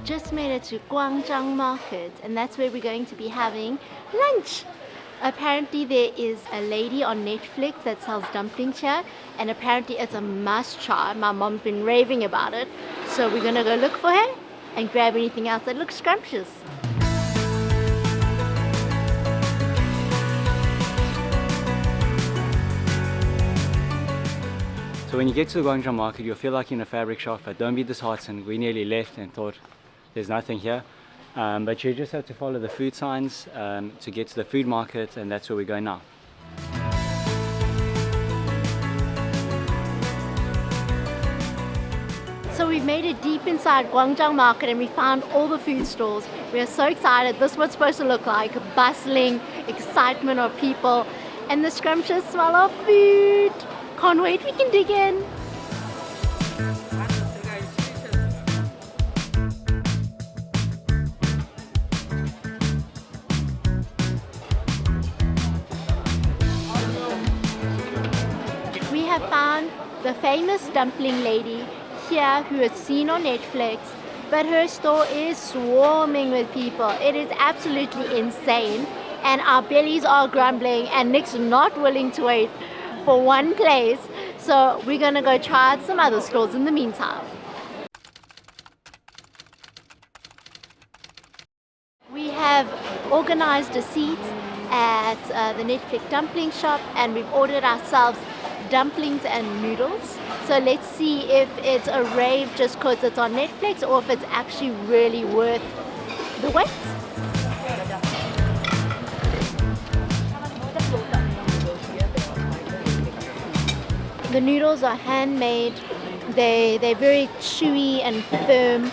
We've just made it to Gwangjang Market, and that's where we're going to be having lunch. Apparently there is a lady on Netflix that sells dumplings here, and apparently it's a must try. My mom's been raving about it, so we're gonna go look for her and grab anything else that looks scrumptious. So when you get to the Gwangjang Market, you'll feel like you're in a fabric shop, but don't be disheartened. We nearly left and thought there's nothing here. But you just have to follow the food signs to get to the food market, and that's where we're going now. So we've made it deep inside Gwangjang Market and we found all the food stalls. We are so excited. This is what it's supposed to look like. Bustling, excitement of people, and the scrumptious smell of food. Can't wait, we can dig in. We have found the famous dumpling lady here who is seen on Netflix, but her store is swarming with people. It is absolutely insane, and our bellies are grumbling, and Nick's not willing to wait for one place, so we're gonna go try out some other stores in the meantime. We have organized a seat at the Netflix dumpling shop, and we've ordered ourselves dumplings and noodles. So let's see if it's a rave just because it's on Netflix or if it's actually really worth the wait. The noodles are handmade. They're very chewy and firm.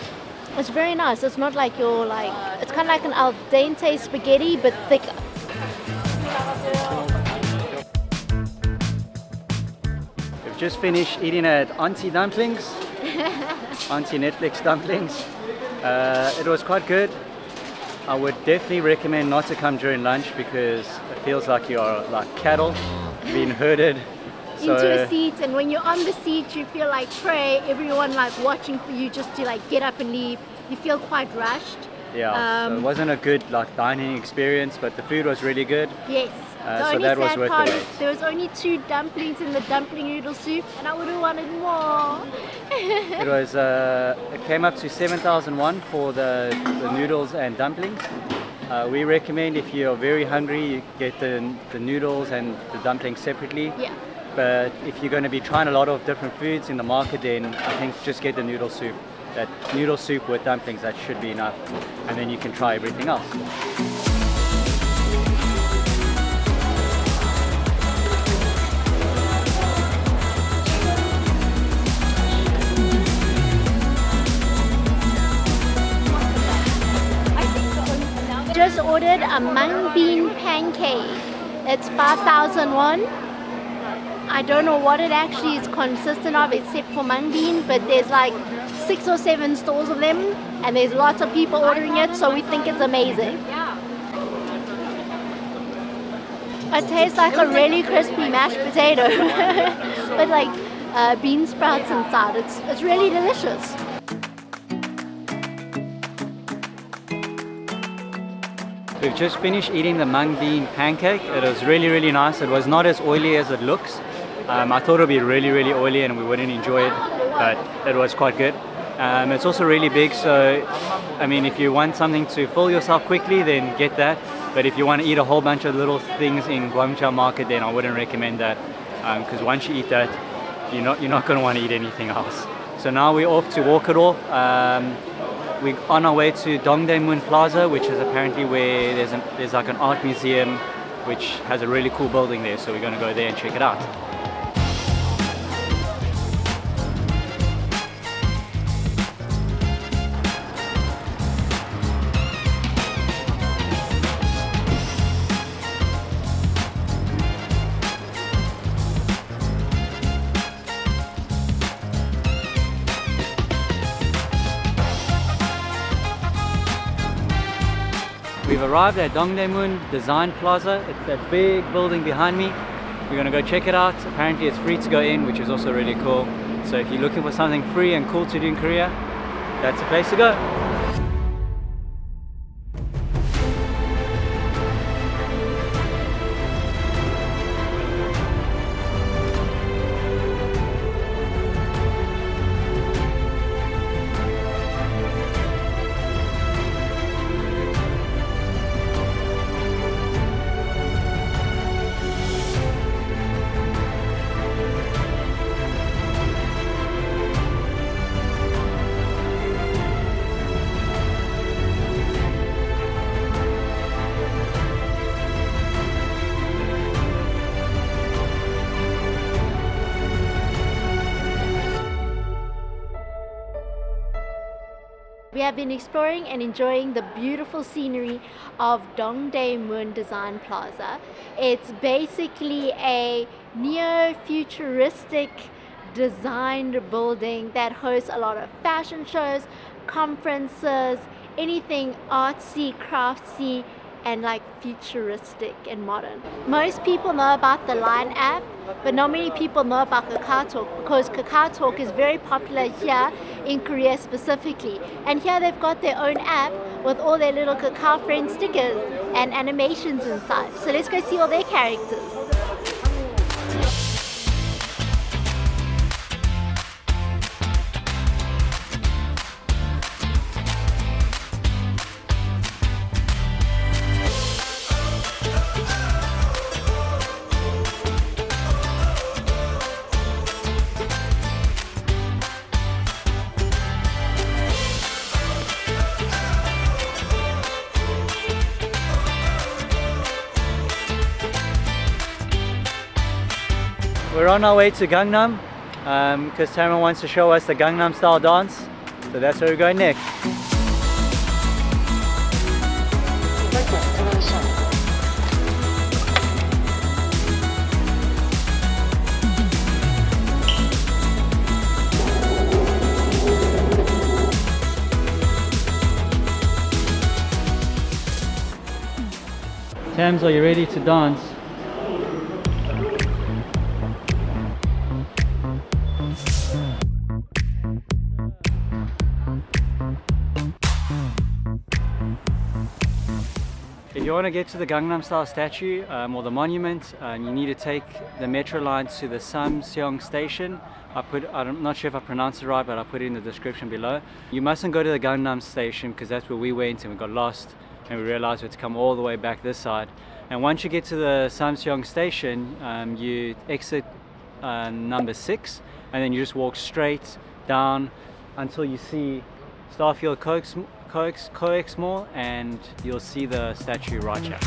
It's very nice. It's not like it's kind of like an al dente spaghetti but thicker. We've just finished eating at Auntie Dumplings, Auntie Netflix Dumplings. It was quite good. I would definitely recommend not to come during lunch because it feels like you are like cattle being herded. Into a seat, and when you're on the seat you feel like prey, everyone like watching for you just to like get up and leave. You feel quite rushed. Yeah, so it wasn't a good like dining experience, but the food was really good. Yes. So that was worth the wait. There was only 2 dumplings in the dumpling noodle soup, and I would have wanted more. It came up to 7,000 won for the noodles and dumplings. We recommend if you're very hungry, you get the noodles and the dumplings separately. Yeah. But if you're going to be trying a lot of different foods in the market, then I think just get the noodle soup. That noodle soup with dumplings, that should be enough. And then you can try everything else. Just ordered a mung bean pancake. It's 5,000 won. I don't know what it actually is consistent of except for mung bean, but there's like 6 or 7 stores of them and there's lots of people ordering it, so we think it's amazing. It tastes like a really crispy mashed potato with like bean sprouts inside. It's really delicious. We've just finished eating the mung bean pancake. It was really, really nice. It was not as oily as it looks. I thought it would be really, really oily and we wouldn't enjoy it, but it was quite good. It's also really big, so I mean, if you want something to fill yourself quickly, then get that. But if you want to eat a whole bunch of little things in Gwangjang Market, then I wouldn't recommend that, because once you eat that, you're not going to want to eat anything else. So now we're off to walk it off. We're on our way to Dongdaemun Plaza, which is apparently where there's like an art museum which has a really cool building there, so we're going to go there and check it out. We've arrived at Dongdaemun Design Plaza. It's that big building behind me. We're gonna go check it out. Apparently it's free to go in, which is also really cool. So if you're looking for something free and cool to do in Korea, that's the place to go. we have been exploring and enjoying the beautiful scenery of Dongdaemun Design Plaza. It's basically a neo-futuristic designed building that hosts a lot of fashion shows, conferences, anything artsy, craftsy, and like futuristic and modern. Most people know about the Line app, but not many people know about Kakao because Kakao is very popular here in Korea specifically. And here they've got their own app with all their little Kakao friend stickers and animations inside. So let's go see all their characters. We're on our way to Gangnam because Tamara wants to show us the Gangnam style dance. So that's where we're going next. Tams, are you ready to dance? If you want to get to the Gangnam style statue or the monument, you need to take the metro line to the Samseong station. I'm not sure if I pronounced it right, but I'll put it in the description below. You mustn't go to the Gangnam station because that's where we went and we got lost and we realized we had to come all the way back this side. And once you get to the Samseong station, you exit number 6 and then you just walk straight down until you see Starfield Coex Mall, and you'll see the statue right here.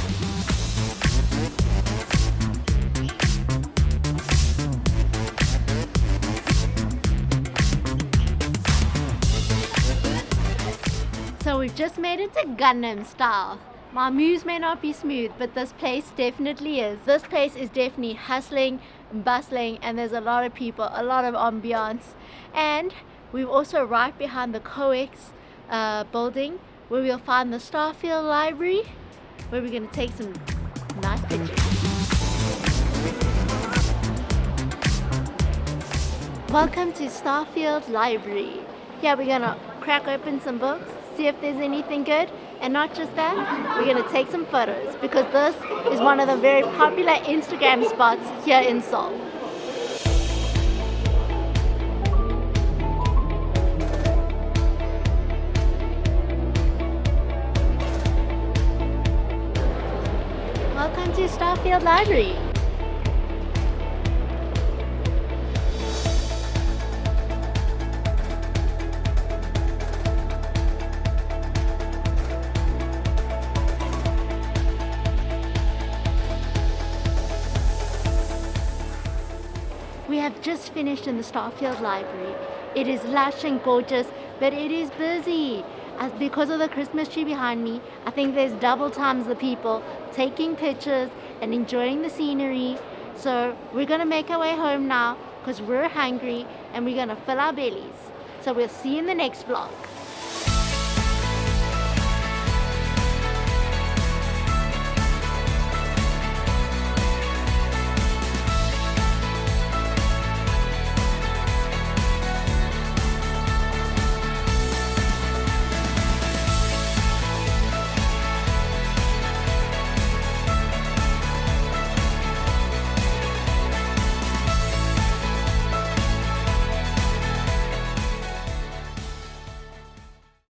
So we've just made it to Gangnam style. My moves may not be smooth, but this place definitely is. This place is definitely hustling, bustling, and there's a lot of people, a lot of ambiance. And we're also right behind the Coex building where we'll find the Starfield Library where we're going to take some nice pictures. Welcome to Starfield Library. Here we're going to crack open some books, see if there's anything good, and not just that, we're going to take some photos because this is one of the very popular Instagram spots here in Seoul. Welcome to Starfield Library. We have just finished in the Starfield Library. It is lush and gorgeous, but it is busy. Because of the Christmas tree behind me, I think there's double times the people taking pictures and enjoying the scenery. So we're gonna make our way home now because we're hungry and we're gonna fill our bellies. So we'll see you in the next vlog.